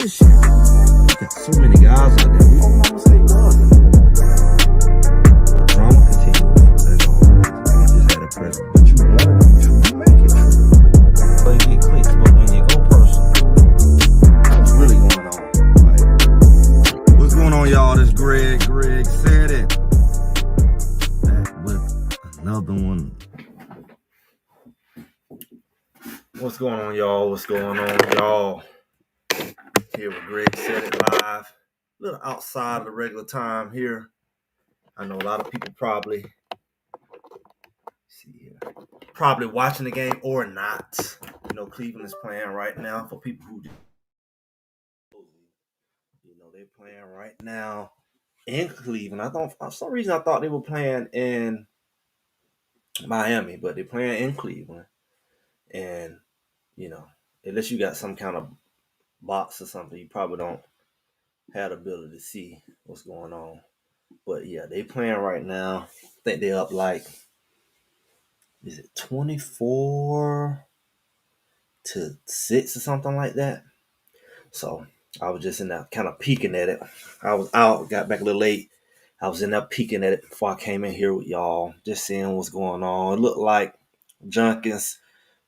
Got so many guys out there. We don't know say was. The drama continues as always. We just had a president. But you want it to be true, you make it true. But you get clicks, but when you go personal, what's really going on? Like, what's going on, y'all? This Greg. Greg said it. Back with another one. What's going on, y'all? What's going on, y'all? Here with Greg said it live. A little outside of the regular time here. I know a lot of people probably watching the game or not. Cleveland is playing right now for people who they're playing right now in Cleveland. I thought for some reason I thought they were playing in Miami, but they're playing in Cleveland. And unless you got some kind of box or something, you probably don't have the ability to see what's going on. But yeah, they playing right now. I think they're up like, is it 24-6 or something like that? So I was just in there kind of peeking at it. I was out, got back a little late. I was in there peeking at it before I came in here with y'all, just seeing what's going on. It looked like Jenkins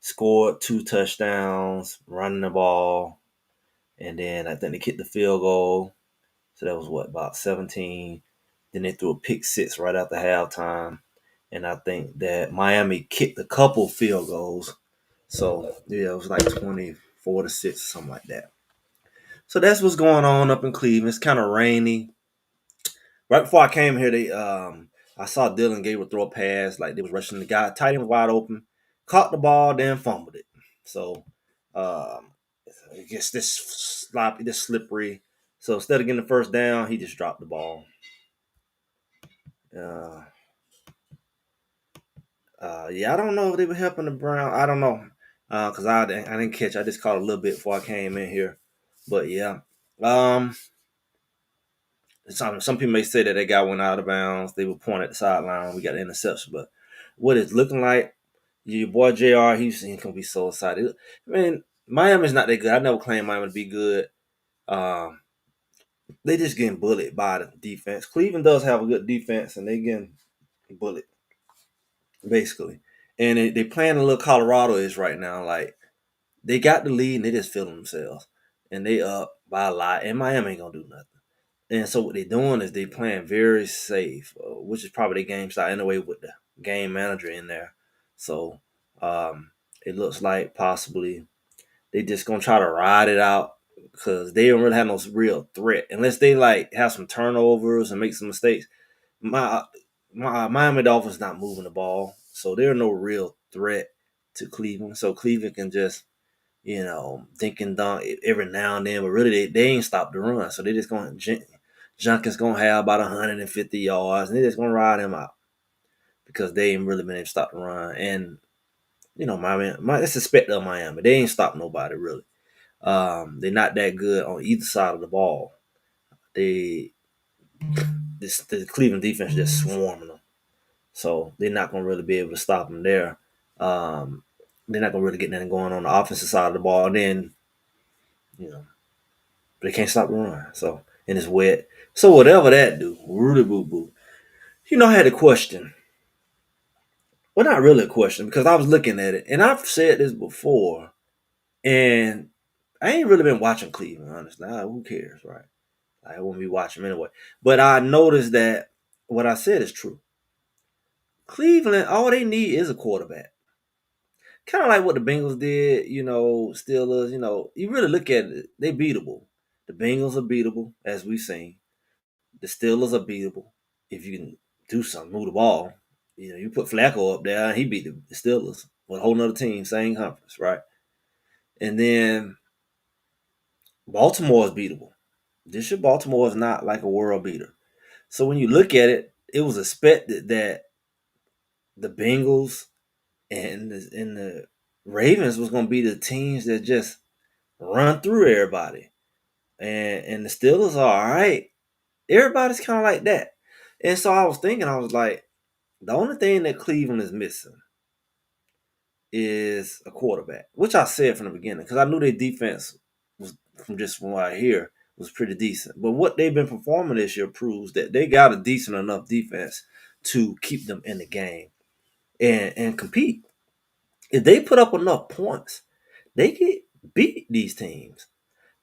scored 2 touchdowns, running the ball, and then I think they kicked the field goal. So that was about 17. Then they threw a pick 6 right after halftime. And I think that Miami kicked a couple field goals. So yeah, it was like 24-6 or something like that. So that's what's going on up in Cleveland. It's kind of rainy. Right before I came here, I saw Dylan Gabriel throw a pass, like they was rushing the guy, tight end wide open, caught the ball, then fumbled it. So I guess this sloppy, this slippery. So instead of getting the first down, he just dropped the ball. Yeah, I don't know if they were helping the Brown. I don't know because I didn't catch. I just caught a little bit before I came in here, but yeah. Some people may say that that guy went out of bounds. They were pointing at the sideline. We got an interception, but what it's looking like, your boy JR, he's gonna be so excited. I mean, Miami's not that good. I never claimed Miami to be good. They just getting bullied by the defense. Cleveland does have a good defense, and they getting bullied basically. And they playing a little Colorado is right now. Like they got the lead, and they just feeling themselves, and they up by a lot. And Miami ain't gonna do nothing. And so what they're doing is they playing very safe, which is probably the game style anyway with the game manager in there. So it looks like possibly they just gonna try to ride it out because they don't really have no real threat unless they like have some turnovers and make some mistakes. My Miami Dolphins not moving the ball, so they're no real threat to Cleveland. So Cleveland can just dink and dunk every now and then, but really they ain't stopped the run. So they just going Jenkins gonna have about 150 yards, and they're just gonna ride him out because they ain't really been able to stop the run. And Miami, that's the spect of Miami. They ain't stopped nobody really. They're not that good on either side of the ball. The Cleveland defense just swarming them, so they're not gonna really be able to stop them there. They're not gonna really get nothing going on the offensive side of the ball. And then they can't stop the run. So and it's wet. So whatever that do, really boo boo. I had a question. Well, not really a question because I was looking at it, and I've said this before, and I ain't really been watching Cleveland, honestly. Who cares, right? I won't be watching them anyway. But I noticed that what I said is true. Cleveland, all they need is a quarterback. Kind of like what the Bengals did, Steelers, you really look at it, they beatable. The Bengals are beatable, as we've seen. The Steelers are beatable. If you can do something, move the ball. You put Flacco up there, he beat the Steelers with a whole nother team, same conference, right? And then Baltimore is beatable. This year, Baltimore is not like a world beater. So when you look at it, it was expected that the Bengals and the Ravens was going to be the teams that just run through everybody. And the Steelers are all right. Everybody's kind of like that. And so I was thinking, I was like, the only thing that Cleveland is missing is a quarterback, which I said from the beginning because I knew their defense from what I hear, was pretty decent. But what they've been performing this year proves that they got a decent enough defense to keep them in the game and compete. If they put up enough points, they can beat these teams.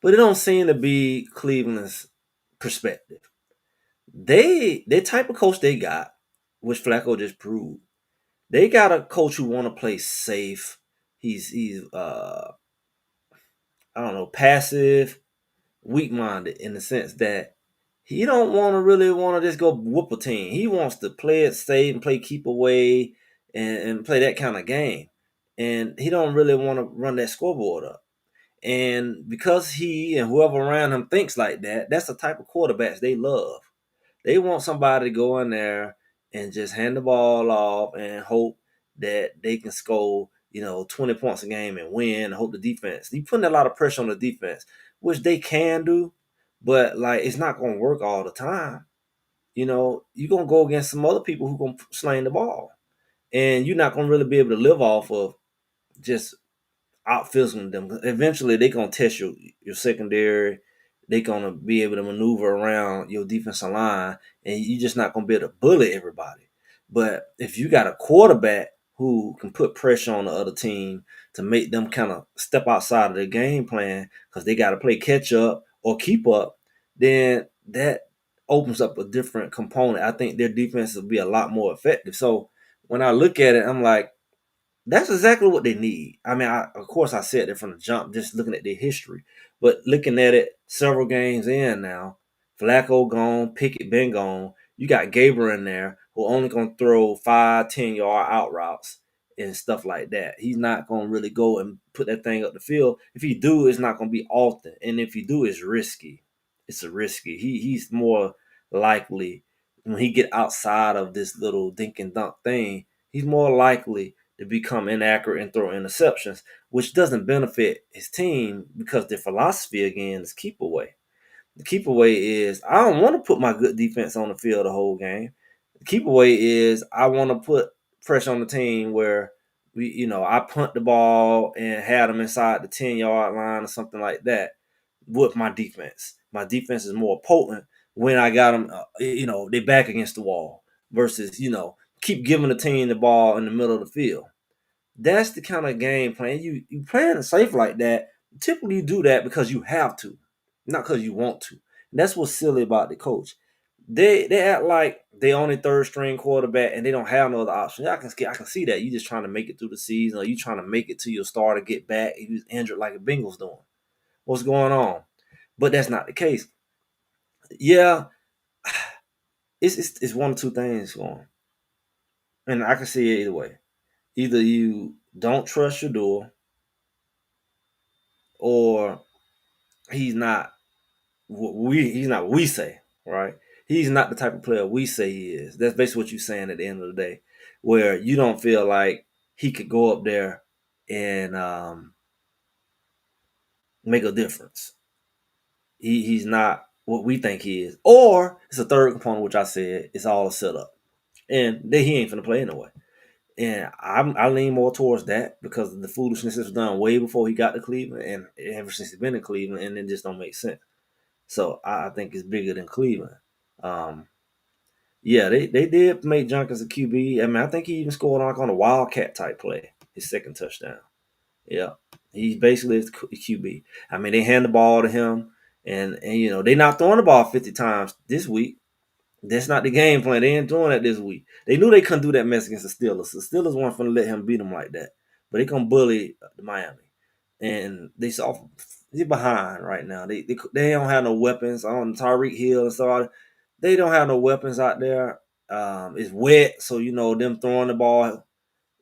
But it don't seem to be Cleveland's perspective. They type of coach they got, which Flacco just proved. They got a coach who want to play safe. He's I don't know, passive, weak minded in the sense that he don't want to really want to just go whoop a team. He wants to play it safe and play keep away and play that kind of game. And he don't really want to run that scoreboard up. And because he and whoever around him thinks like that, that's the type of quarterbacks they love. They want somebody to go in there and just hand the ball off and hope that they can score, 20 points a game and win and hope the defense. You're putting a lot of pressure on the defense, which they can do, but like it's not gonna work all the time. You're gonna go against some other people who gonna sling the ball. And you're not gonna really be able to live off of just out physicing them. Eventually, they're gonna test your secondary. They're gonna be able to maneuver around your defensive line, and you're just not gonna be able to bully everybody. But if you got a quarterback who can put pressure on the other team to make them kind of step outside of their game plan because they got to play catch up or keep up, then that opens up a different component. I think their defense will be a lot more effective. So when I look at it, I'm like, that's exactly what they need. I mean, of course, I said that from the jump, just looking at their history. But looking at it several games in now, Flacco gone, Pickett been gone. You got Gabriel in there who only going to throw 5, 10-yard out routes and stuff like that. He's not going to really go and put that thing up the field. If he do, it's not going to be often. And if he do, it's risky. It's a risky. He's more likely when he get outside of this little dink and dunk thing, he's more likely to become inaccurate and throw interceptions, which doesn't benefit his team because their philosophy again is keep away. The keep away is I don't want to put my good defense on the field the whole game. The keep away is I want to put pressure on the team where I punt the ball and had them inside the 10-yard line or something like that with my defense. My defense is more potent when I got them, they back against the wall versus, keep giving the team the ball in the middle of the field. That's the kind of game plan. You playing it safe like that. Typically, you do that because you have to, not because you want to. And that's what's silly about the coach. They act like they only third string quarterback and they don't have no other option. I can see that you just trying to make it through the season or you trying to make it to your starter get back. He was injured like the Bengals doing. What's going on? But that's not the case. Yeah, it's one or two things going, and I can see it either way. Either you don't trust Shedeur or he's not what we say, right? He's not the type of player we say he is. That's basically what you're saying at the end of the day, where you don't feel like he could go up there and make a difference. He's not what we think he is. Or it's a third component, which I said it's all a setup. And then he ain't finna play anyway. And I lean more towards that because the foolishness was done way before he got to Cleveland and ever since he's been in Cleveland, and it just don't make sense. So I think it's bigger than Cleveland. Um, yeah, they did make Jenkins a QB. I mean, I think he even scored on a Wildcat type play, his second touchdown. Yeah, he's basically a QB. I mean, they hand the ball to him, and they not throwing the ball 50 times this week. That's not the game plan. They ain't doing that this week. They knew they couldn't do that mess against the Steelers. The Steelers weren't going to let him beat them like that. But they can bully Miami. And they saw they're behind right now. They don't have no weapons on Tyreek Hill and stuff. They don't have no weapons out there. It's wet, so them throwing the ball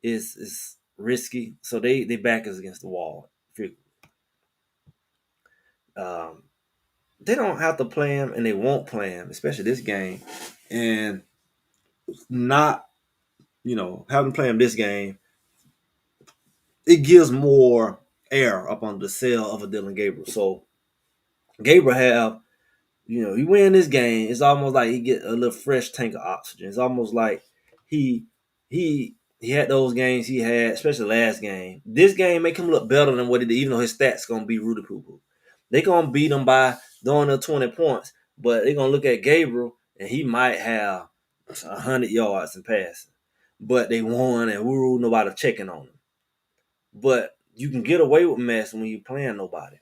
is risky. So they back us against the wall. Um, they don't have to play him, and they won't play him, especially this game. And not having to play him this game, it gives more air up on the sail of a Dylan Gabriel. So Gabriel have, he win this game, it's almost like he get a little fresh tank of oxygen. It's almost like he had those games he had, especially last game. This game make him look better than what he did, even though his stats gonna be Rudy Poo Poo. They gonna beat them by throwing the 20 points, but they gonna look at Gabriel and he might have 100 yards in passing. But they won and woo, nobody checking on them. But you can get away with mess when you playing nobody.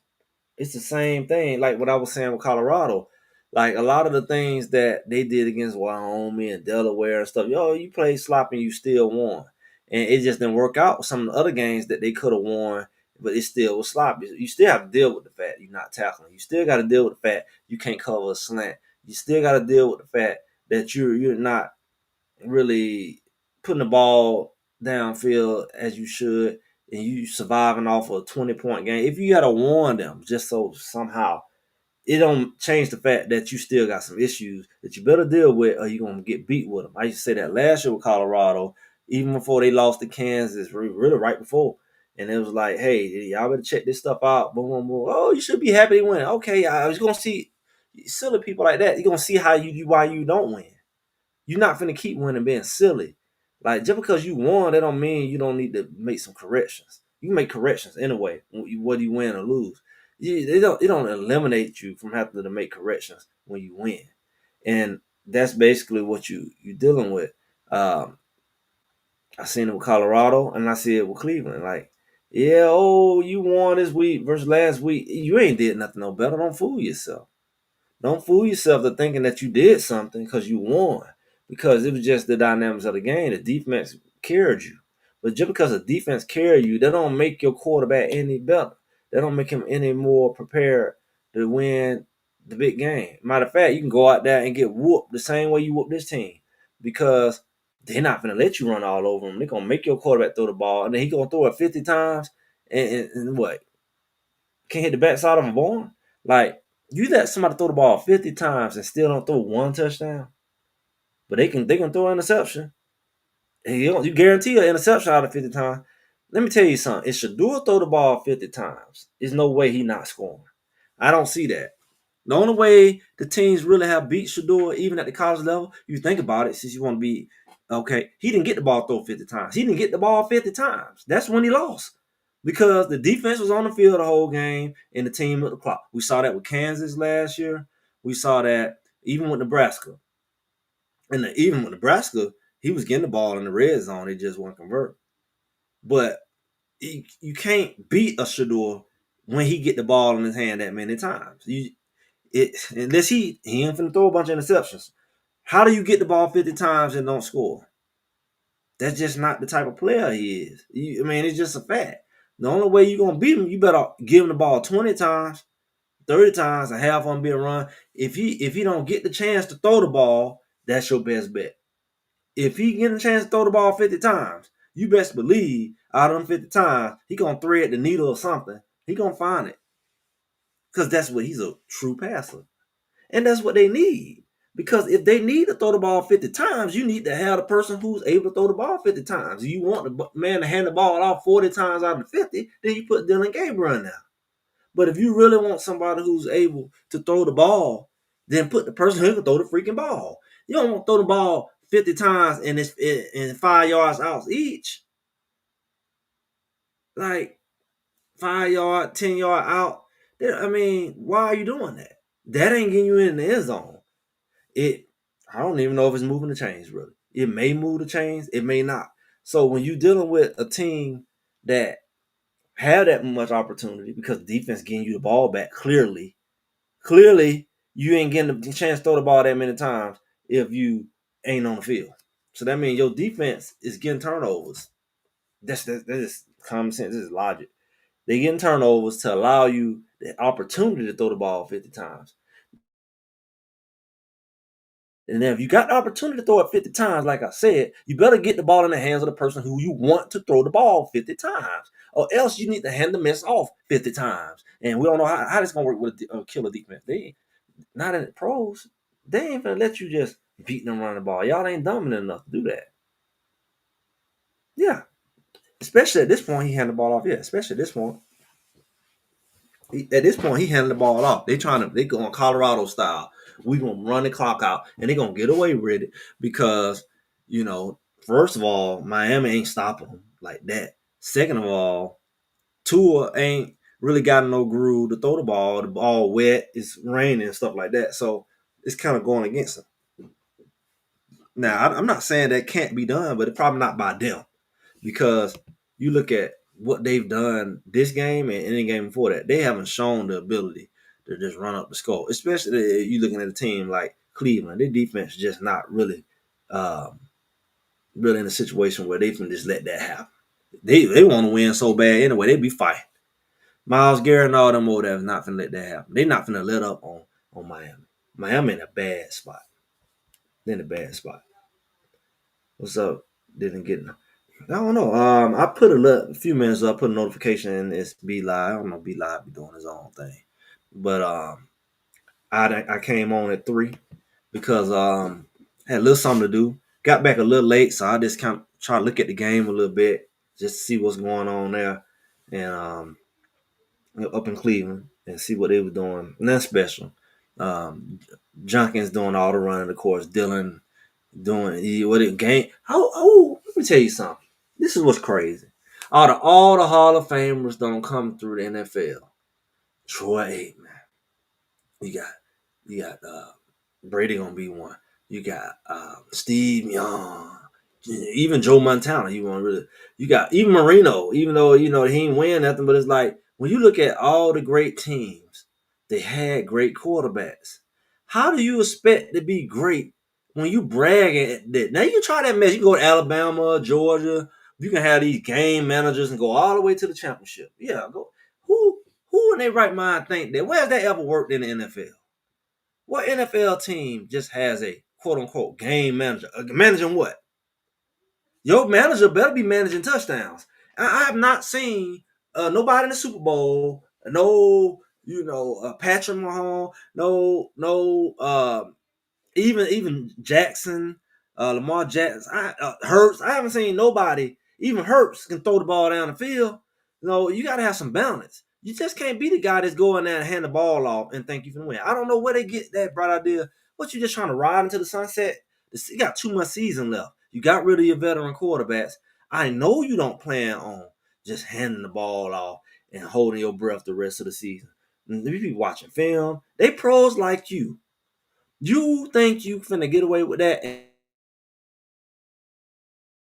It's the same thing, like what I was saying with Colorado. Like a lot of the things that they did against Wyoming and Delaware and stuff, you played sloppy and you still won. And it just didn't work out with some of the other games that they could have won, but it still was sloppy. You still have to deal with the fact you're not tackling. You still got to deal with the fact you can't cover a slant. You still got to deal with the fact that you're not really putting the ball downfield as you should, and you surviving off a 20-point game. If you had to warn them, just so somehow it don't change the fact that you still got some issues that you better deal with, or you're gonna get beat with them. I used to say that last year with Colorado, even before they lost to Kansas, really right before. And it was like, hey, y'all better check this stuff out. Boom, boom, boom. Oh, you should be happy they win. Okay, I was gonna see silly people like that. You're gonna see how why you don't win. You're not finna keep winning being silly. Like just because you won, that don't mean you don't need to make some corrections. You can make corrections anyway, whether you win or lose. It don't eliminate you from having to make corrections when you win, and that's basically what you dealing with. Um, I seen it with Colorado, and I see it with Cleveland. Like, yeah, oh, you won this week versus last week. You ain't did nothing no better. Don't fool yourself. Don't fool yourself to thinking that you did something because you won. Because it was just the dynamics of the game. The defense carried you. But just because the defense carried you, that don't make your quarterback any better. That don't make him any more prepared to win the big game. Matter of fact, you can go out there and get whooped the same way you whooped this team. Because they're not going to let you run all over them. They're going to make your quarterback throw the ball. And then he's going to throw it 50 times. And what? Can't hit the backside of a barn? Like, you let somebody throw the ball 50 times and still don't throw one touchdown, but they can throw an interception. And you guarantee an interception out of 50 times. Let me tell you something. If Shedeur throw the ball 50 times, there's no way he not scoring. I don't see that. The only way the teams really have beat Shedeur, even at the college level, you think about it, since you want to be okay, he didn't get the ball thrown 50 times. He didn't get the ball 50 times. That's when he lost. Because the defense was on the field the whole game and the team at the clock. We saw that with Kansas last year. We saw that even with Nebraska. And even with Nebraska, he was getting the ball in the red zone. They just weren't convert. But you can't beat a Shedeur when he get the ball in his hand that many times. Unless he ain't finna throw a bunch of interceptions. How do you get the ball 50 times and don't score? That's just not the type of player he is. It's just a fact. The only way you're gonna beat him, you better give him the ball 20 times, 30 times, and half on be a run. If he don't get the chance to throw the ball, that's your best bet. If he get a chance to throw the ball 50 times, you best believe out of them 50 times, he gonna thread the needle or something. He gonna find it. Because that's what he's a true passer. And that's what they need. Because if they need to throw the ball 50 times, you need to have the person who's able to throw the ball 50 times. If you want the man to hand the ball off 40 times out of 50, then you put Dylan Gabriel in there. But if you really want somebody who's able to throw the ball, then put the person who can throw the freaking ball. You don't want to throw the ball 50 times and it's in 5 yards out each. Like 5 yard, 10 yard out. Why are you doing that? That ain't getting you in the end zone. I don't even know if it's moving the chains really. It may move the chains, it may not. So when you're dealing with a team that have that much opportunity because defense getting you the ball back clearly you ain't getting the chance to throw the ball that many times if you ain't on the field. So that means your defense is getting turnovers. That is common sense. This is logic. They getting turnovers to allow you the opportunity to throw the ball 50 times. And then if you got the opportunity to throw it 50 times, like I said, you better get the ball in the hands of the person who you want to throw the ball 50 times. Or else you need to hand the miss off 50 times. And we don't know how this going to work with a killer defense. They not in the pros. They ain't going to let you just beat them running the ball. Y'all ain't dumb enough to do that. Yeah. Especially at this point, he handed the ball off. Yeah, especially at this point. He handed the ball off. They going Colorado style. We gonna run the clock out, and they gonna get away with it because first of all, Miami ain't stopping them like that. Second of all, Tua ain't really got no groove to throw the ball. The ball wet, it's raining and stuff like that. So it's kind of going against them. Now, I'm not saying that can't be done, but it's probably not by them because you look at what they've done this game and any game before that, they haven't shown the ability to just run up the score. Especially if you looking at a team like Cleveland, their defense just not um, really in a situation where they can just let that happen. They want to win so bad anyway. They be fighting. Miles Garrett and all them over there is not finna let that happen. They not finna let up on Miami. Miami in a bad spot. They're in a bad spot. What's up? Didn't get. I don't know. I put a few minutes up. Put a notification in. It's Be Live. I don't know. Be Live be doing his own thing, but I came on at 3 because had a little something to do. Got back a little late, so I just kind of try to look at the game a little bit, just to see what's going on there, and up in Cleveland and see what they were doing. Nothing special. Junkins doing all the running, of course. Dylan doing what it game. Let me tell you something. This is what's crazy. All the Hall of Famers don't come through the NFL. Troy Aikman. You got Brady gonna be one. You got Steve Young. Even Joe Montana. You got even Marino. Even though he ain't win nothing, but it's like when you look at all the great teams, they had great quarterbacks. How do you expect to be great when you brag at that? Now you try that mess. You go to Alabama, Georgia. You can have these game managers and go all the way to the championship. Yeah, go. Who in their right mind think that? Where's that ever worked in the NFL? What NFL team just has a quote unquote game manager? Managing what? Your manager better be managing touchdowns. I have not seen nobody in the Super Bowl, no, Patrick Mahomes, no, even Jackson, Lamar Jackson, Hurts. I haven't seen nobody. Even Hurts can throw the ball down the field. You got to have some balance. You just can't be the guy that's going there and hand the ball off and think you can win. I don't know where they get that bright idea. What, you just trying to ride into the sunset? You got 2 months season left. You got rid of your veteran quarterbacks. I know you don't plan on just handing the ball off and holding your breath the rest of the season. If you be watching film, they pros like you. You think you finna get away with that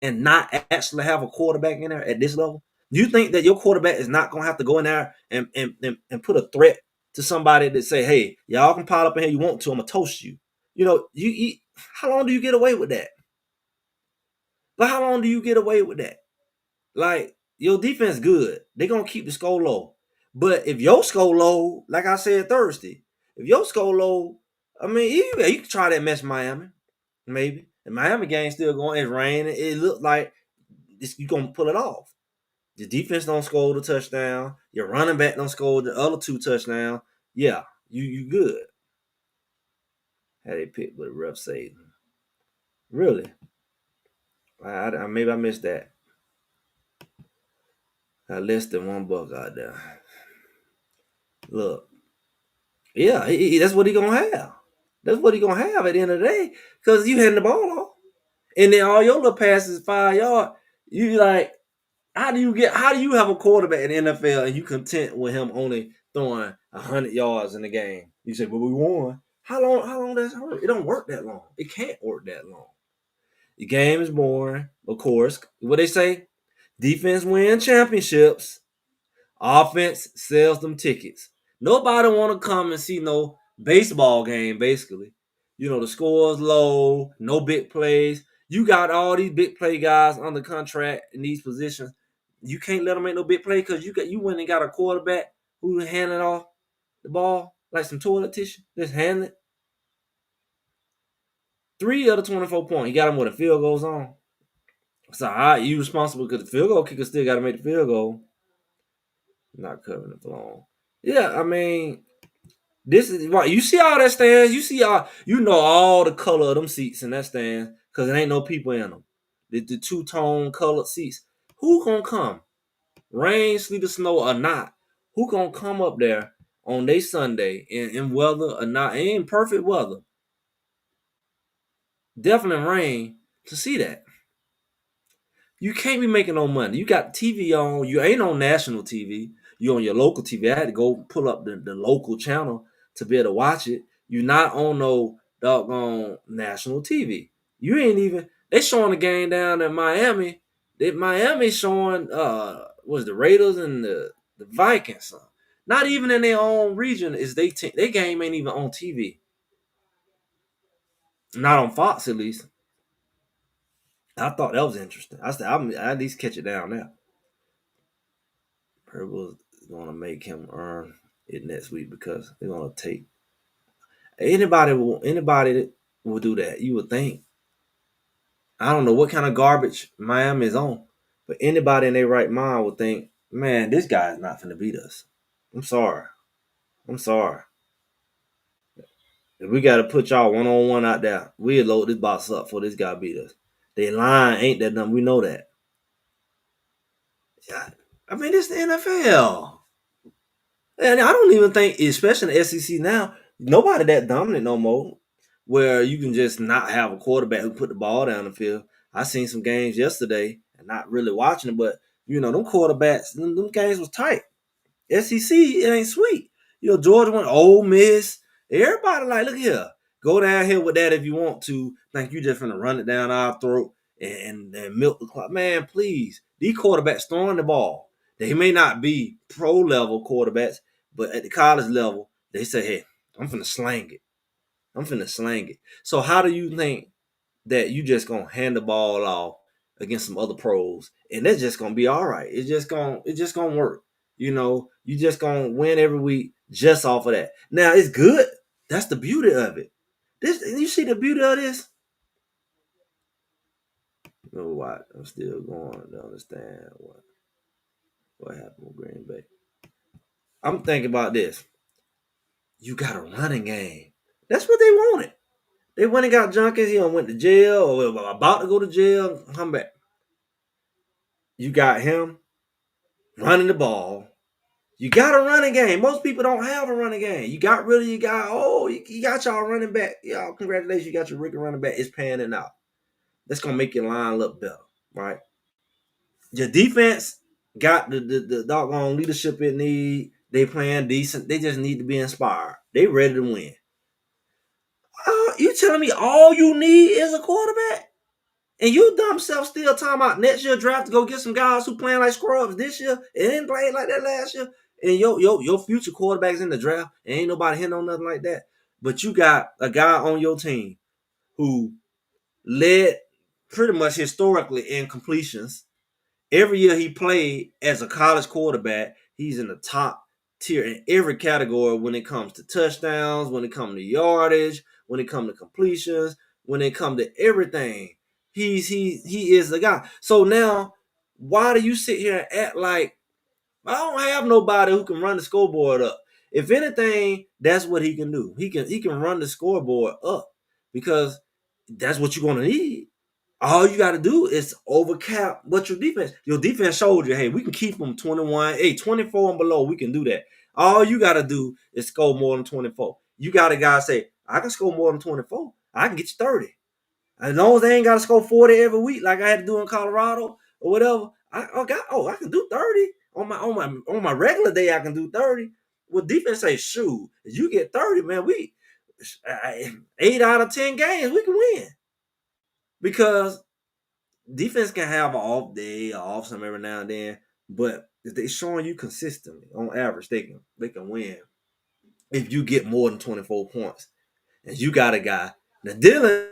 and not actually have a quarterback in there at this level? You think that your quarterback is not gonna have to go in there and put a threat to somebody that say, "Hey, y'all can pile up in here you want to. I'm gonna toast you." How long do you get away with that? But how long do you get away with that? Like, your defense good. They're gonna keep the score low. But if your score low, like I said Thursday, if your score low, I mean, you can try that mess Miami. Maybe. The Miami game still going. It's raining. It looked like you're going to pull it off. The defense don't score the touchdown. Your running back don't score the other 2 touchdowns. Yeah, you good. Had they picked with ref saved. Really? Maybe I missed that. Got less than $1 out there. Look. Yeah, that's what he going to have. That's what he going to have at the end of the day because you handing the ball off. And then all your little passes 5 yards. You like, how do you have a quarterback in the NFL and you content with him only throwing 100 yards in the game? You say, but we won. How long does it hurt? It don't work that long. It can't work that long. The game is boring, of course. What they say? Defense wins championships. Offense sells them tickets. Nobody want to come and see no baseball game, basically. The score's low, no big plays. You got all these big play guys under contract in these positions. You can't let them make no big play because you went and got a quarterback who handed off the ball like some toilet tissue. Just hand it. 3 of the 24 points. He got him with a field goals on. So you responsible because the field goal kicker still got to make the field goal. Not covering it for long. Yeah, I mean, this is right. You see all that stands. You see all the color of them seats in that stand because there ain't no people in them. The 2-tone colored seats. Who gonna come? Rain, sleet, or snow or not? Who gonna come up there on their Sunday in weather or not? In perfect weather. Definitely rain to see that. You can't be making no money. You got TV on. You ain't on national TV. You on your local TV. I had to go pull up the local channel to be able to watch it. You're not on no doggone national TV. You ain't even. They showing the game down in Miami. Miami showing was the Raiders and the Vikings. Not even in their own region is they game ain't even on TV. Not on Fox at least. I thought that was interesting. I said I at least catch it down there. Purple's going to make him earn it next week because they're going to take anybody that will do that. You would think. I don't know what kind of garbage Miami is on, but anybody in their right mind would think, man, this guy's not going to beat us. I'm sorry. I'm sorry. If we got to put y'all 1-on-1 out there, we'll load this box up for this guy beat us. They line ain't that number. We know that. I mean, this is the NFL. And I don't even think, especially in the SEC now, nobody that dominant no more. Where you can just not have a quarterback who put the ball down the field. I seen some games yesterday, and not really watching it, but them quarterbacks, them games was tight. SEC, it ain't sweet. Georgia went Ole Miss. Everybody like, look here, go down here with that if you want to. Think you just gonna run it down our throat and milk the clock. Man, please. These quarterbacks throwing the ball. They may not be pro level quarterbacks, but at the college level, they say, hey, I'm finna slang it. I'm finna slang it. So how do you think that you just gonna hand the ball off against some other pros and that's just gonna be all right? It's just gonna work. You just gonna win every week just off of that. Now it's good. That's the beauty of it. This you see the beauty of this? You know what? I'm still going to understand what happened with Green Bay. I'm thinking about this. You got a running game. That's what they wanted. They went and got Junkies. He went to jail or about to go to jail. Come back. You got him running the ball. You got a running game. Most people don't have a running game. You got rid of your guy. Oh, you got y'all running back. Y'all, congratulations. You got your rookie running back. It's panning out. That's going to make your line look better, right? Your defense got the doggone leadership it need. They playing decent. They just need to be inspired. They ready to win. You telling me all you need is a quarterback? And you dumb self still talking about next year draft to go get some guys who playing like scrubs this year and didn't play like that last year. And your future quarterbacks in the draft, and ain't nobody hitting on nothing like that. But you got a guy on your team who led pretty much historically in completions. Every year he played as a college quarterback, he's in the top tier in every category when it comes to touchdowns, when it comes to yardage, when it comes to completions, when it comes to everything. He is the guy. So now, why do you sit here and act like I don't have nobody who can run the scoreboard up? If anything, that's what he can do. He can run the scoreboard up because that's what you're gonna need. All you got to do is overcap what your defense showed you. Hey, we can keep them 21, 24 and below. We can do that. All you got to do is score more than 24. You got a guy say, I can score more than 24. I can get you 30. As long as they ain't got to score 40 every week like I had to do in Colorado or whatever. I can do 30 on my regular day. I can do 30. Well, defense say, shoot, if you get 30, man, we 8 out of 10 games we can win because defense can have an off day, off some every now and then, but if they showing you consistently on average, they can win if you get more than 24 points. And you got a guy. Now Dylan,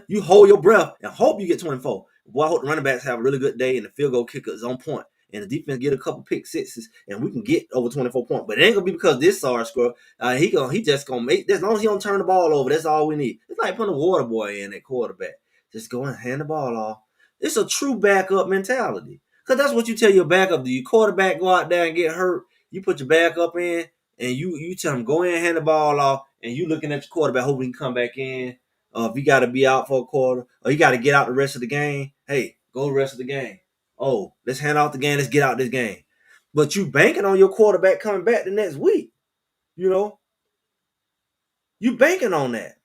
you hold your breath and hope you get 24. Boy, I hope the running backs have a really good day and the field goal kicker is on point. And the defense get a couple pick sixes and we can get over 24 points. But it ain't gonna be because this sorry scrub. He just gonna make as long as he don't turn the ball over, that's all we need. It's like putting a water boy in at quarterback. Just go and hand the ball off. It's a true backup mentality. Because that's what you tell your backup. Do your quarterback go out there and get hurt? You put your backup in and you tell him go in and hand the ball off, and you looking at your quarterback hoping he can come back in. If you got to be out for a quarter or you got to get out the rest of the game, hey, go the rest of the game. Oh, let's hand off the game. Let's get out this game. But you banking on your quarterback coming back the next week. You banking on that.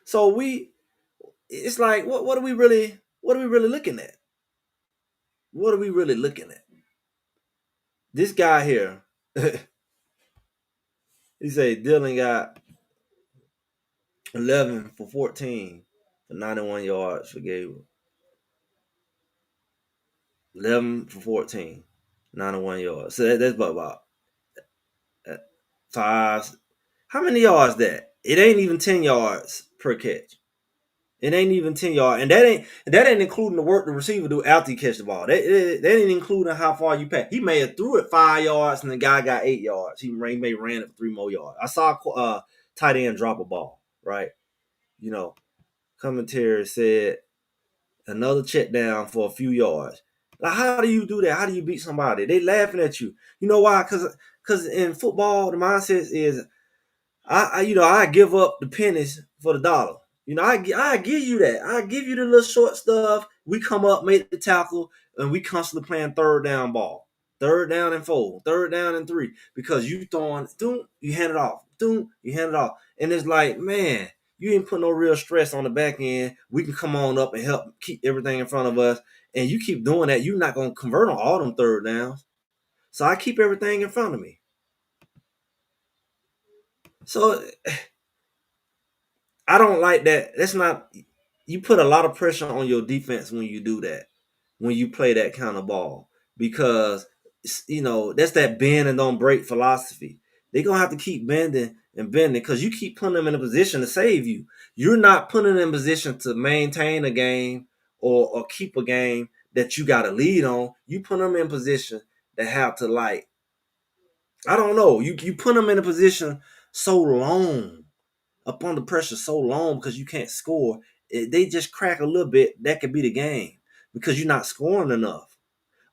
So it's like, what are we really? What are we really looking at? What are we really looking at? This guy here, he said Dylan got 11 for 14 for 91 yards for Gabriel. 11 for 14, 91 yards. So that's about uh, five. How many yards that? It ain't even 10 yards per catch. It ain't even 10 yards. And that ain't including the work the receiver do after you catch the ball. That ain't including how far you pass. He may have threw it 5 yards and the guy got 8 yards. He may ran it for 3 more yards. I saw tight end drop a ball, right? You know, commentary said another check down for a few yards. Like, how do you do that? How do you beat somebody? They laughing at you. You know why? Because in football, the mindset is I give up the pennies for the dollar. I give you that. I give you the little short stuff. We come up, make the tackle, and we constantly playing third down ball. Third down and 4, third down and 3. Because you throwing, doom, you hand it off. Doom, you hand it off. And it's like, man, you ain't put no real stress on the back end. We can come on up and help keep everything in front of us. And you keep doing that, you're not going to convert on all them third downs. So I keep everything in front of me. So I don't like that. That's not. You put a lot of pressure on your defense when you do that. When you play that kind of ball, because that's that bend and don't break philosophy. They're gonna have to keep bending and bending because you keep putting them in a position to save you. You're not putting them in a position to maintain a game or keep a game that you got to lead on. You put them in position that have to, like, I don't know. You put them in a position so long, up under pressure so long because you can't score. They just crack a little bit, that could be the game because you're not scoring enough.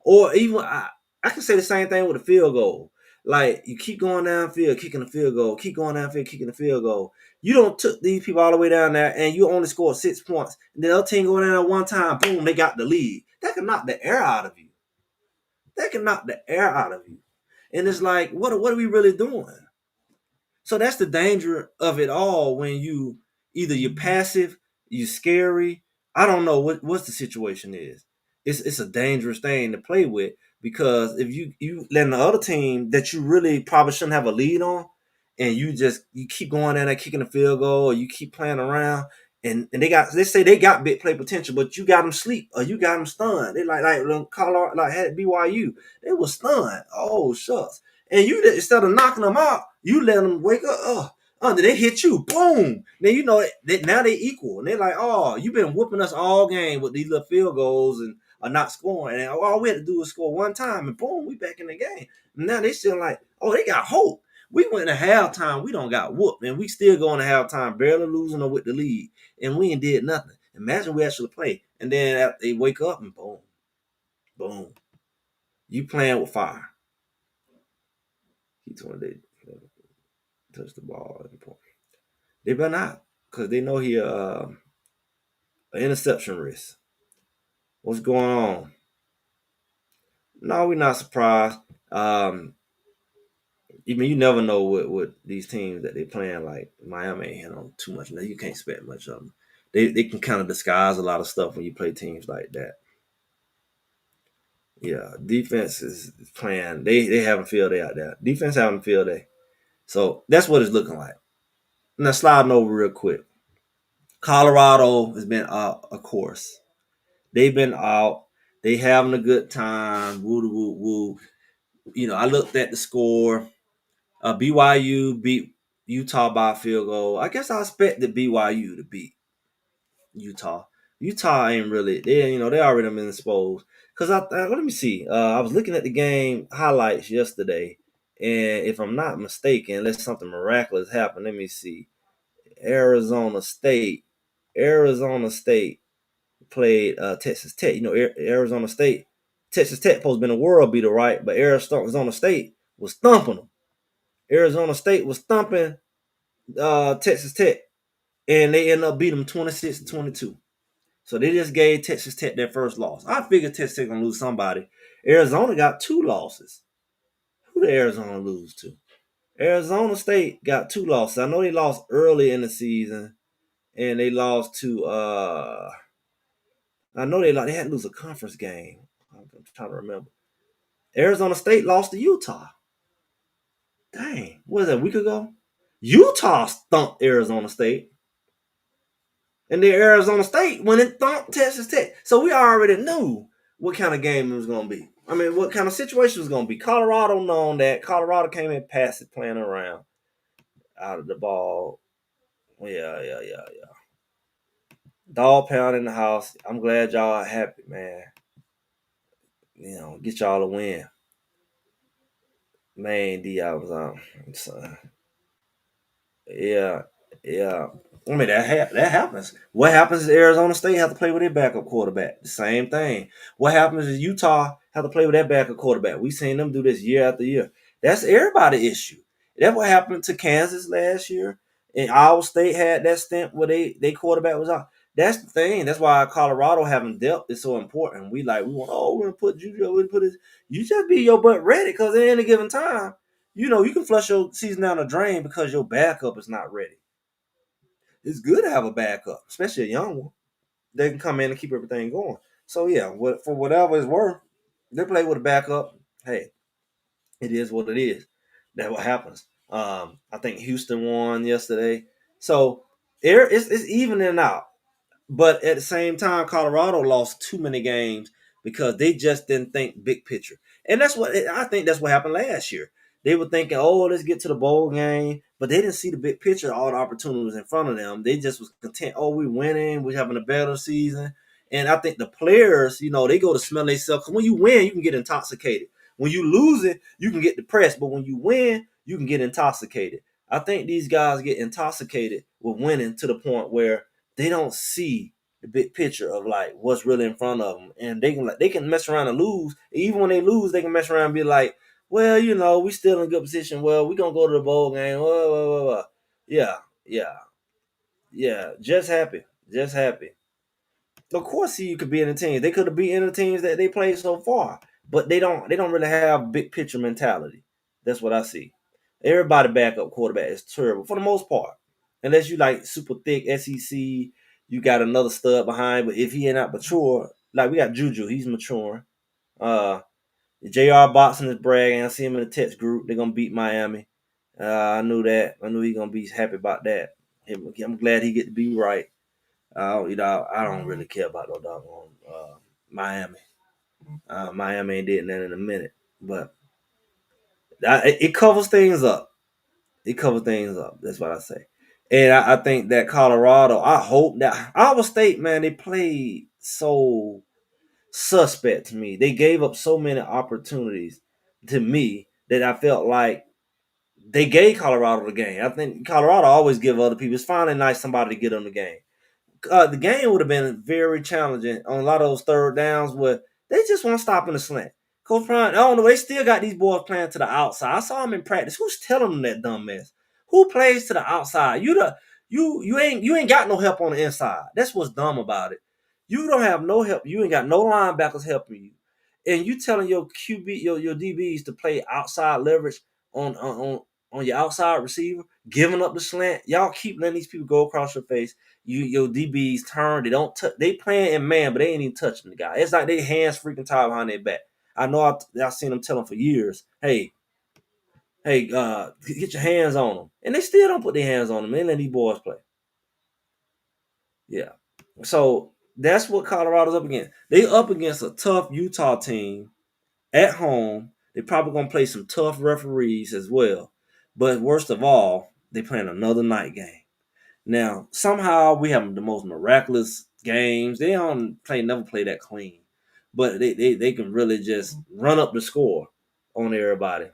Or even I can say the same thing with a field goal. Like, you keep going downfield, kicking the field goal, keep going downfield, kicking the field goal. You don't took these people all the way down there and you only scored 6 points. And the other team going down there one time, boom, they got the lead. That can knock the air out of you. That can knock the air out of you. And it's like, what are we really doing? So that's the danger of it all when either you're passive, you're scary. I don't know what's the situation is. It's a dangerous thing to play with because if you letting the other team that you really probably shouldn't have a lead on, and you keep going in there kicking the field goal, or you keep playing around, and they say they got big play potential, but you got them sleep or you got them stunned. They like Colorado, like had BYU, they were stunned. Oh shucks. And you, instead of knocking them out, you let them wake up. Then they hit you, boom. Then now they equal, and they're like, oh, you've been whooping us all game with these little field goals and are not scoring, and all we had to do was score one time, and boom, we back in the game. And now they still like, oh, they got hope. We went to halftime, we don't got whooped, and we still going to halftime, barely losing or with the lead, and we ain't did nothing. Imagine we actually play, and then they wake up and boom, boom, you playing with fire. He told they touch the ball at the point. They better not, because they know he an interception risk. What's going on? No, we're not surprised. You never know what these teams that they playing, like Miami ain't hit on too much. Now you can't expect much of them. They can kind of disguise a lot of stuff when you play teams like that. Yeah, defense is playing. They having field day out there. Defense having field day. So that's what it's looking like. Now sliding over real quick. Colorado has been out, of course. They've been out. They having a good time. Woo woo woo. I looked at the score. BYU beat Utah by a field goal. I guess I expected BYU to beat Utah. Utah ain't really they already been exposed. Cause let me see. I was looking at the game highlights yesterday, and if I'm not mistaken, unless something miraculous happened, let me see. Arizona State. Arizona State played Texas Tech. Arizona State. Texas Tech supposed to be a world beater, right? But Arizona State was thumping them. Arizona State was thumping Texas Tech, and they ended up beating them 26-22. So they just gave Texas Tech their first loss. I figured Texas Tech gonna lose somebody. Arizona got 2 losses. Who did Arizona lose to? Arizona State got 2 losses. I know they lost early in the season, and they lost to I know they had to lose a conference game. I'm trying to remember. Arizona State lost to Utah. Dang, what was that, a week ago? Utah thumped Arizona State. And then Arizona State went and thumped Texas Tech. So we already knew what kind of game it was going to be. I mean, what kind of situation it was going to be. Colorado known that. Colorado came in passive, playing around out of the ball. Yeah. Dog pound in the house. I'm glad y'all are happy, man. Get y'all a win. Man, D, I was on. Yeah, yeah. I mean that happens. What happens is Arizona State have to play with their backup quarterback. The same thing. What happens is Utah have to play with their backup quarterback. We seen them do this year after year. That's everybody's issue. That's what happened to Kansas last year. And Iowa State had that stint where they quarterback was out. That's the thing. That's why Colorado having depth is so important. We're gonna put Juju, we're gonna put this. You just be your butt ready because at any given time you can flush your season down the drain because your backup is not ready. It's good to have a backup, especially a young one. They can come in and keep everything going. So yeah, for whatever it's worth, they play with a backup. Hey, it is what it is. That's what happens. I think Houston won yesterday, so it's evening out. But at the same time, Colorado lost too many games because they just didn't think big picture. And I think that's what happened last year. They were thinking, oh, let's get to the bowl game, but they didn't see the big picture, all the opportunities in front of them. They just was content, oh, we're winning, we're having a better season. And I think the players, they go to smell themselves. Because when you win, you can get intoxicated. When you lose it, you can get depressed. But when you win, you can get intoxicated. I think these guys get intoxicated with winning to the point where they don't see the big picture of like what's really in front of them, and they can mess around and lose. Even when they lose, they can mess around and be like, "Well, we still in a good position. Well, we gonna go to the bowl game." Whoa. Yeah, yeah, yeah. Just happy. Of course, you could be in the teams. They could have beaten the teams that they played so far, but they don't. They don't really have big picture mentality. That's what I see. Everybody backup quarterback is terrible for the most part, unless you like super thick SEC. You got another stud behind, but if he ain't not mature, like we got Juju, he's maturing. Uh, J.R. Boxing is bragging. I see him in the text group. They're gonna beat Miami. I knew that. I knew he gonna be happy about that. I'm glad he get to be right. I don't really care about no doggone Miami. Miami ain't did that in a minute, but it covers things up. It covers things up. That's what I say. And I think that Colorado. I hope that Iowa State, man, they played so suspect to me. They gave up so many opportunities to me that I felt like they gave Colorado the game. I think Colorado always give other people. It's finally nice somebody to get them the game. The game would have been very challenging on a lot of those third downs where they just want to stop in the slant. Coach Prime, I don't know. They still got these boys playing to the outside. I saw them in practice. Who's telling them that dumb mess? Who plays to the outside? You ain't got no help on the inside. That's what's dumb about it. You don't have no help. You ain't got no linebackers helping you, and you telling your QB your DBs to play outside leverage on your outside receiver, giving up the slant. Y'all keep letting these people go across your face. Your DBs turn. They don't touch. They playing in man, but they ain't even touching the guy. It's like they hands freaking tied behind their back. I know I've seen them tell them for years. Get your hands on them, and they still don't put their hands on them. They let these boys play. Yeah. So that's what Colorado's up against. They up against a tough Utah team at home. They're probably gonna play some tough referees as well. But worst of all, they playing another night game. Now, somehow we have the most miraculous games. They don't never play that clean. But they can really just run up the score on everybody,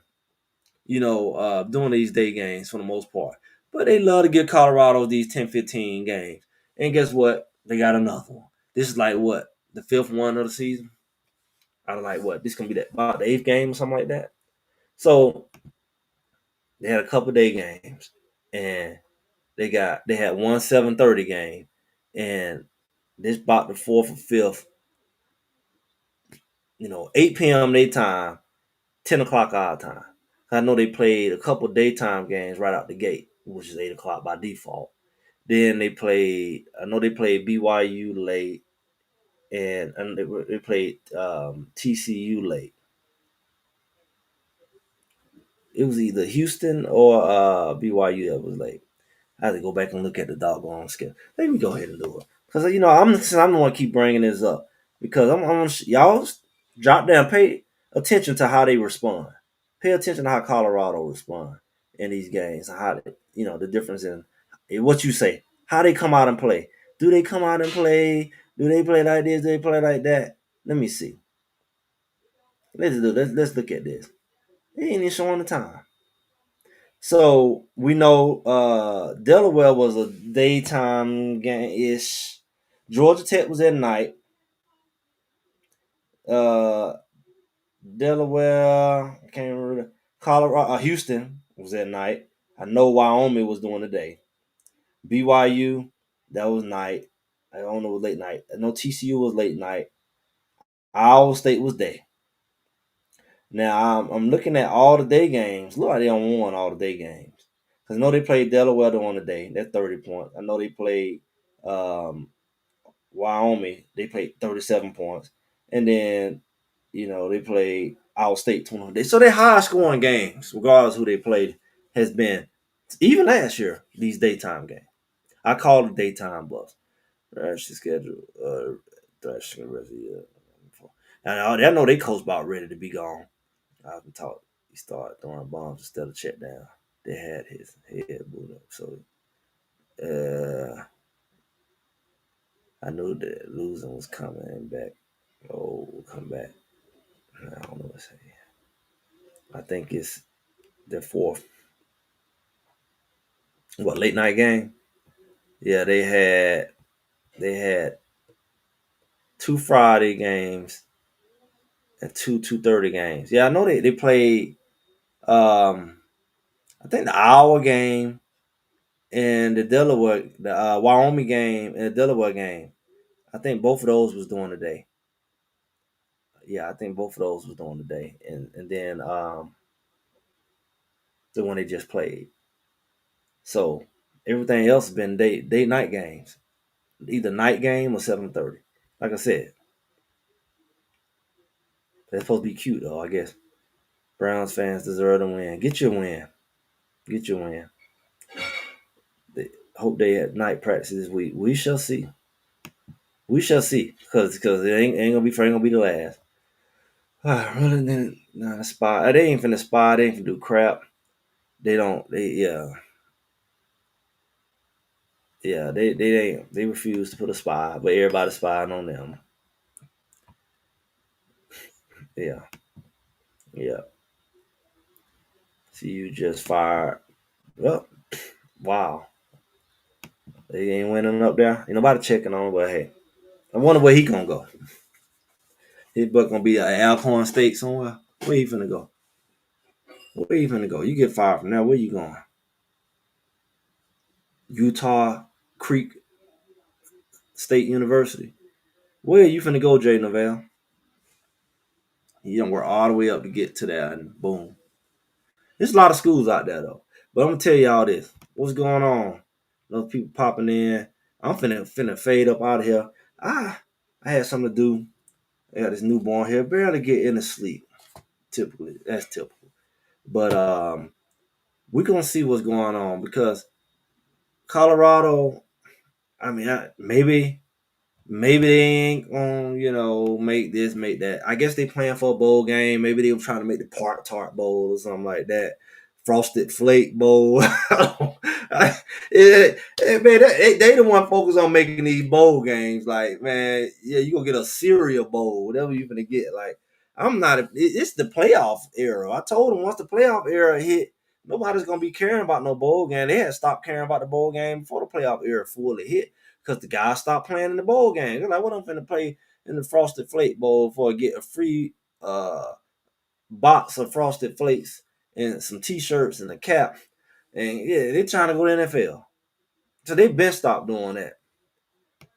doing these day games for the most part. But they love to give Colorado these 10-15 games. And guess what? They got another one. This is like what? The fifth one of the season? I don't like what? This gonna be about the eighth game or something like that. So they had a couple day games. And they had one 7:30 game, and this about the fourth or fifth. 8 p.m. their time, 10 o'clock our time. I know they played a couple daytime games right out the gate, which is 8 o'clock by default. Then I know they played BYU late, and they played TCU late. It was either Houston or BYU that was late. I had to go back and look at the doggone schedule. Let me go ahead and do it because I'm the one keep bringing this up because y'all drop down, pay attention to how they respond. Pay attention to how Colorado respond in these games. How the difference in what you say, how they come out and play. Do they come out and play? Do they play like this? Do they play like that? Let me see. Let's look at this. They ain't even showing the time. So we know Delaware was a daytime game ish. Georgia Tech was at night. Uh, Delaware, I can't remember. Colorado, Houston was at night. I know Wyoming was doing the day. BYU, that was night. I don't know, late night. I know TCU was late night. Iowa State was day. Now I'm looking at all the day games. Look like they don't won all the day games. Cause I know they played Delaware on the day. That's 30 points. I know they played um, Wyoming. They played 37 points, and then they played Iowa State 20. So they're high scoring games, regardless who they played, has been even last year. These daytime games, I call it daytime bus. Thrashing schedule, thrashing the rest of the year. And I know they coach about ready to be gone. I've been taught he started throwing bombs instead of check down. They had his head moved up. So I knew that losing was coming back. Oh, we'll come back. I don't know what to say. I think it's their fourth. What, late night game? Yeah, they had two Friday games and two 2:30 games. Yeah, I know they played I think the hour game and the Wyoming game and the Delaware game. I think both of those was during the day. Yeah, I think both of those was during the day, and then the one they just played. So everything else has been day night games, either night game or 7:30. Like I said, that's supposed to be cute though. I guess Browns fans deserve to win. Get your win. Get your win. They, hope they at night practice this week. We shall see. We shall see. Because it ain't gonna be the last. Rather than nah, spy. They ain't finna spy. They ain't finna do crap. They don't. They ain't. They refuse to put a spy, but everybody spying on them. Yeah, yeah. See, you just fired. Well, wow. They ain't winning up there. Ain't nobody checking on him, but hey, I wonder where he gonna go. His butt gonna be at Alcorn State somewhere. Where he finna go? Where you finna go? You get fired from there. Where you going? Utah Creek State University. Where you finna go, Jay Novell? You don't work all the way up to get to that, and boom. There's a lot of schools out there though. But I'm gonna tell y'all this. What's going on? Those people popping in. I'm finna fade up out of here. I had something to do. I got this newborn here. Barely get into sleep. Typically. That's typical. But we're gonna see what's going on because Colorado, I mean, maybe they ain't gonna, make this, make that. I guess they playing for a bowl game. Maybe they were trying to make the Part Tart Bowl or something like that. Frosted Flake Bowl. Man, they the one focused on making these bowl games. Like, man, yeah, you gonna get a cereal bowl, whatever you gonna get. Like, I'm not. It's the playoff era. I told them once the playoff era hit, nobody's gonna be caring about no bowl game. They had stopped caring about the bowl game before the playoff era fully hit because the guys stopped playing in the bowl game. They're like, what I'm finna play in the Frosted Flake Bowl for get a free box of Frosted Flakes and some T-shirts and a cap. And yeah, they're trying to go to the NFL. So they've been stopped doing that.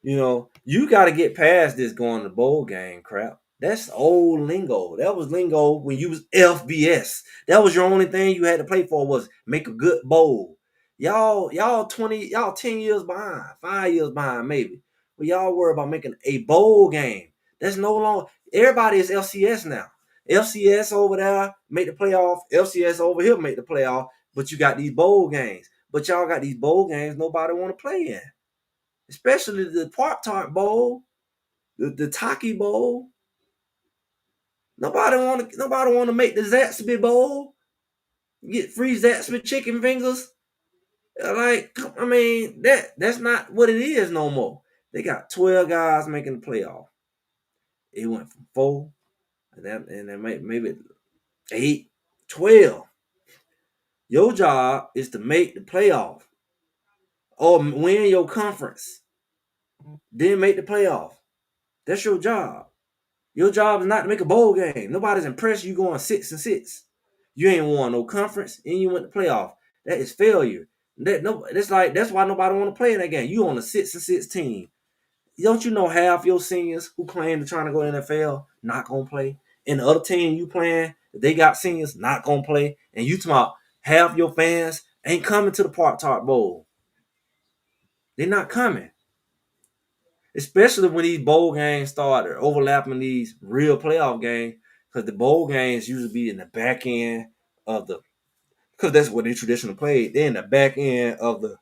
You got to get past this going to the bowl game crap. That's old lingo. That was lingo when you was FBS. That was your only thing you had to play for was make a good bowl. Y'all 10 years behind, 5 years behind maybe. but y'all worry about making a bowl game. That's no longer. Everybody is FCS now. FCS over there make the playoff. FCS over here make the playoff. But you got these bowl games. But y'all got these bowl games nobody want to play in, especially the Pop Tart Bowl, the Taki Bowl. Nobody want to make the Zaxby Bowl. Get free Zaxby chicken fingers. Like, I mean, that's not what it is no more. They got 12 guys making the playoff. It went from 4, and then maybe 8, 12. Your job is to make the playoff or win your conference, then make the playoff. That's your job. Your job is not to make a bowl game. Nobody's impressed you going 6-6. You ain't won no conference and you went to playoff. That is failure. That's why nobody want to play in that game. You on a 6-6 team. Don't you know half your seniors who claim to trying to go NFL not gonna play? And the other team you playing, they got seniors not gonna play. And you talking about half your fans ain't coming to the Pop Tart Bowl. They're not coming. Especially when these bowl games start overlapping these real playoff games, because the bowl games usually be in the back end of the, because that's what they traditionally played. They're in the back end of the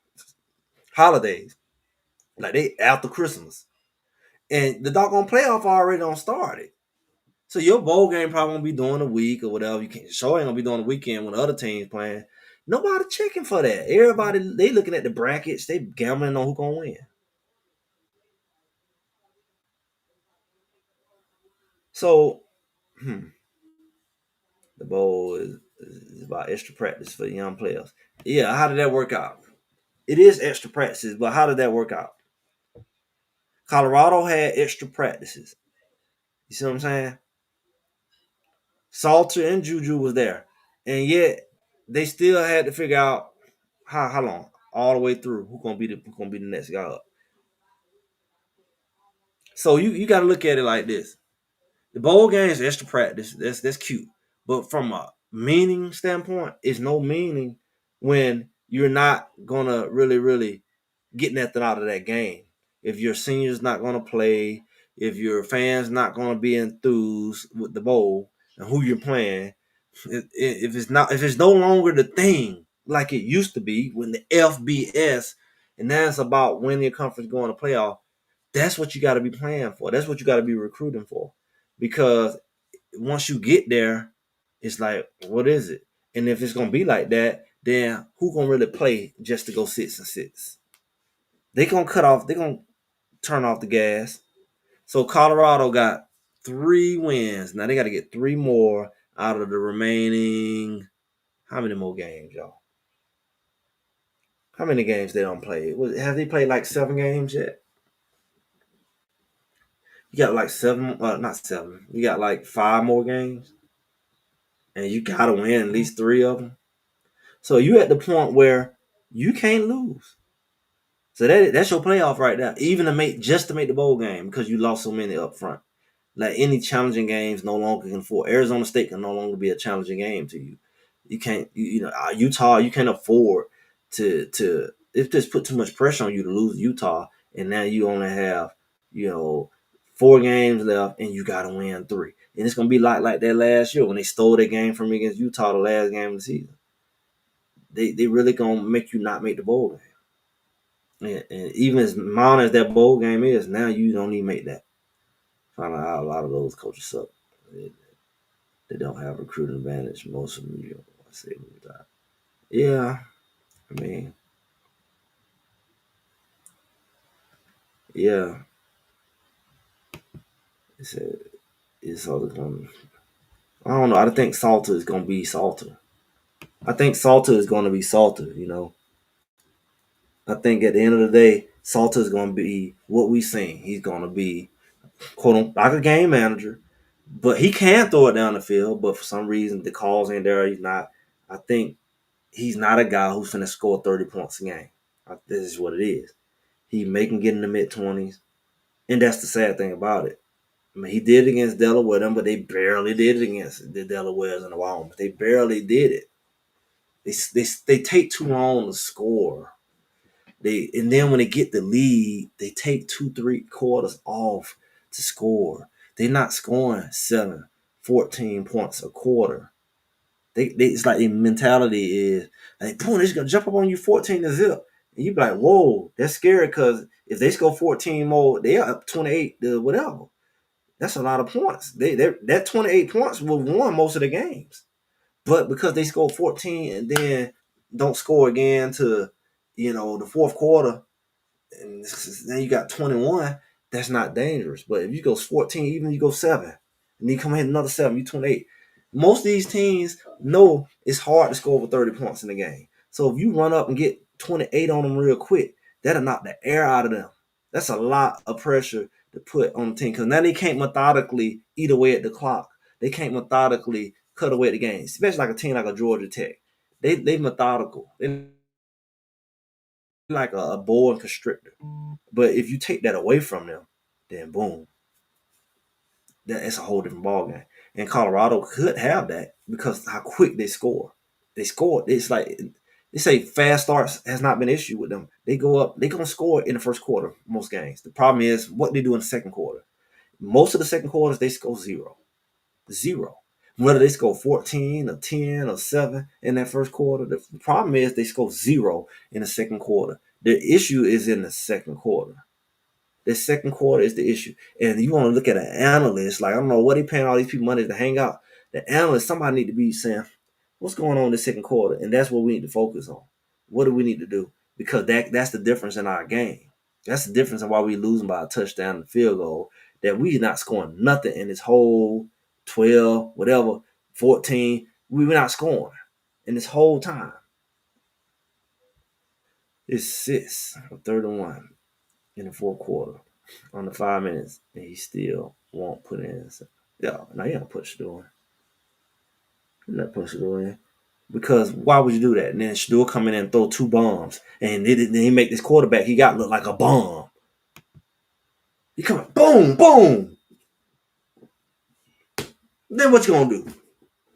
holidays, like they after Christmas, and the doggone playoff already don't started. So your bowl game probably gonna be during the week or whatever. You can't show ain't gonna be during the weekend when the other teams playing. Nobody checking for that. Everybody they looking at the brackets. They gambling on who gonna win. So, the bowl is about extra practice for young players. Yeah, how did that work out? It is extra practices, but how did that work out? Colorado had extra practices. You see what I'm saying? Salter and Juju was there, and yet they still had to figure out how long all the way through who gonna be the next guy up. So you got to look at it like this: the bowl game is extra practice. That's cute, but from a meaning standpoint, it's no meaning when you're not gonna really get nothing out of that game. If your senior's not gonna play, if your fans not gonna be enthused with the bowl and who you're playing, if it's no longer the thing like it used to be when the FBS, and now it's about winning a conference, going to playoff. That's what you got to be playing for. That's what you got to be recruiting for, because once you get there, it's like, what is it? And if it's gonna be like that, then who gonna really play just to go 6-6? They gonna cut off. They gonna turn off the gas. So Colorado got 3 wins. Now they got to get 3 more out of the remaining. How many more games, y'all? How many games they don't play? Have they played like 7 games yet? You got like 7, not 7. You got like 5 more games, and you gotta win at least 3 of them. So you at the point where you can't lose. So that's your playoff right there. Even to make the bowl game, because you lost so many up front. Like any challenging games no longer can afford. Arizona State can no longer be a challenging game to you. You can't, Utah, you can't afford to. It just put too much pressure on you to lose Utah, and now you only have, 4 games left, and you got to win 3. And it's gonna be like that last year when they stole that game from me against Utah, the last game of the season. They really gonna make you not make the bowl game. And even as minor as that bowl game is, now you don't even make that. Find out a lot of those coaches suck. They don't have recruiting advantage. Most of them, I say that. Yeah, I mean, yeah, it's a, it's all going. I don't know. I think Salter is going to be Salter. I think Salter is going to be Salter. I think at the end of the day, Salter is going to be what we seen. He's going to be quote unquote like a game manager, but he can throw it down the field. But for some reason, the calls ain't there. He's not. I think he's not a guy who's going to score 30 points a game. This is what it is. He may can get in the mid-20s, and that's the sad thing about it. I mean, he did it against Delaware, but they barely did it against the Delawares and the Wyoming. They barely did it. They take too long to score. And then when they get the lead, they take 2-3 quarters off to score. They're not scoring 7, 14 points a quarter. It's like their mentality is like, boom, they're just gonna jump up on you 14-0. And you be like, whoa, that's scary because if they score 14 more, they are up 28 to whatever. That's a lot of points. That 28 points will won most of the games. But because they score 14 and then don't score again to, the fourth quarter, and then you got 21, that's not dangerous. But if you go 14, even if you go 7, and you come in another 7, you 28. Most of these teams know it's hard to score over 30 points in the game. So if you run up and get 28 on them real quick, that'll knock the air out of them. That's a lot of pressure to put on the team because now they can't methodically eat away at the clock. They can't methodically cut away at the game, especially like a team like a Georgia Tech. They methodical. They like a boa constrictor. But if you take that away from them, then boom, it's a whole different ballgame. And Colorado could have that because how quick they score. They score. It's like they say fast starts has not been an issue with them. They go up, they're gonna score in the first quarter most games. The problem is what they do in the second quarter. Most of the second quarters they score zero. Zero. Whether they score 14 or 10 or 7 in that first quarter, the problem is they score zero in the second quarter. The issue is in the second quarter. The second quarter is the issue. And you want to look at an analyst, like I don't know what they paying all these people money to hang out. The analyst, somebody need to be saying, what's going on in the second quarter? And that's what we need to focus on. What do we need to do? Because that's the difference in our game. That's the difference in why we losing by a touchdown and field goal. That we not scoring nothing in this whole 12, whatever, 14. We were not scoring in this whole time. It's 6-31 in the fourth quarter on the 5 minutes, and he still won't put in. Yeah, now you don't put Shedeur in. You not put Shedeur in. Because why would you do that? And then Shedeur come in and throw 2 bombs, and then he make this quarterback. He got look like a bomb. He come boom, boom. Then what you gonna do?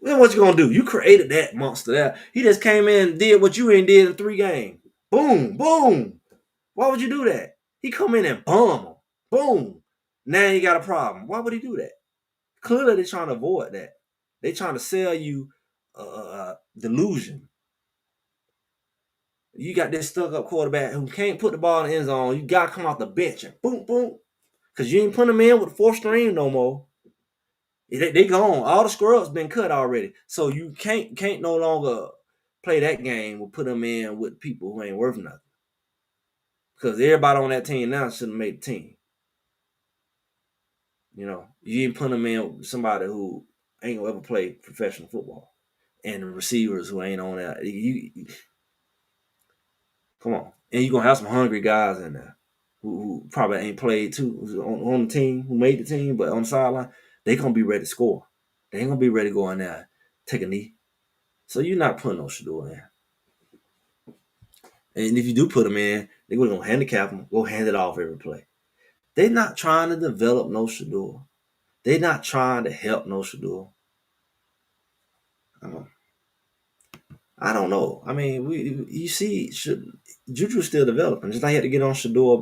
Then what you gonna do? You created that monster there. He just came in and did what you ain't did in 3 games. Boom, boom. Why would you do that? He come in and bomb him. Boom. Now you got a problem. Why would he do that? Clearly, they're trying to avoid that. They're trying to sell you delusion. You got this stuck up quarterback who can't put the ball in the end zone. You got to come off the bench and boom, boom. Because you ain't putting them in with the 4th string no more. They gone. All the scrubs been cut already. So you can't no longer play that game or put them in with people who ain't worth nothing. Because everybody on that team now should have made the team. You ain't putting them in with somebody who ain't gonna ever play professional football. And the receivers who ain't on that. Come on. And you're going to have some hungry guys in there who probably ain't played too on the team, who made the team, but on the sideline, they going to be ready to score. They ain't going to be ready to go in there, take a knee. So you're not putting no Shedeur in. And if you do put them in, they're going to handicap them, go hand it off every play. They're not trying to develop no Shedeur. They're not trying to help no Shedeur. I don't know. I mean, you see, Juju's still developing. Just like he had to get on Juju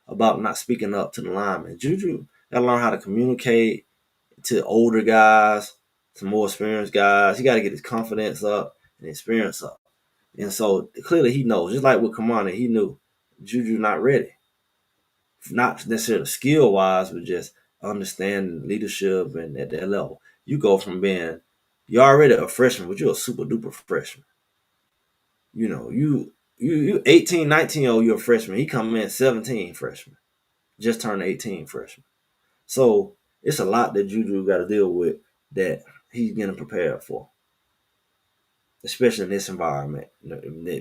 about not speaking up to the linemen. Juju got to learn how to communicate to older guys, to more experienced guys. He got to get his confidence up and experience up. And so clearly he knows. Just like with Kamani, he knew Juju not ready. Not necessarily skill wise, but just understanding leadership and at that level. You go from you're already a freshman, but you're a super duper freshman. You 18, 19-year-old, you're a freshman. He come in 17 freshman. Just turned 18 freshman. So it's a lot that Juju got to deal with that he's getting prepared for. Especially in this environment.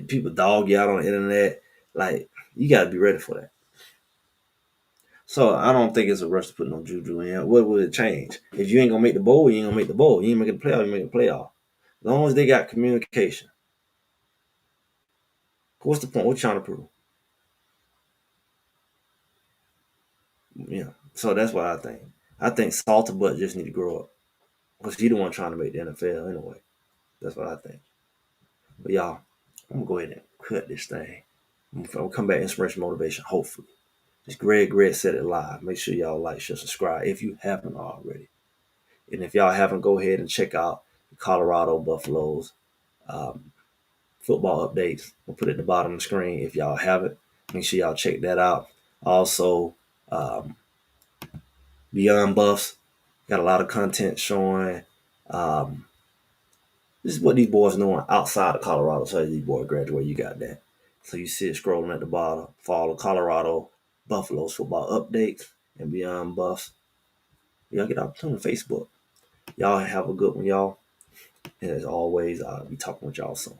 People dog you out on the internet. Like, you got to be ready for that. So I don't think it's a rush to put no Juju in. What would it change? If you ain't going to make the bowl, you ain't going to make the bowl. You ain't making the playoff, you make the playoff. As long as they got communication. What's the point? What you trying to prove? Yeah. So that's what I think. I think Salter Butt just need to grow up. Because he the one trying to make the NFL anyway. That's what I think. But y'all, I'm going to go ahead and cut this thing. I'll come back, inspiration, motivation, hopefully. It's Greg said it live. Make sure y'all like, share, subscribe if you haven't already. And if y'all haven't, go ahead and check out the Colorado Buffaloes um, football updates. We'll put it at the bottom of the screen. If y'all haven't, make sure y'all check that out. Also, um, Beyond Buffs got a lot of content showing. Um, this is what these boys doing outside of Colorado. So these boys graduate, you got that. So you see it scrolling at the bottom. Follow Colorado Buffaloes football updates and Beyond Buffs. Y'all get out on Facebook. Y'all have a good one, y'all. And as always, I'll be talking with y'all soon.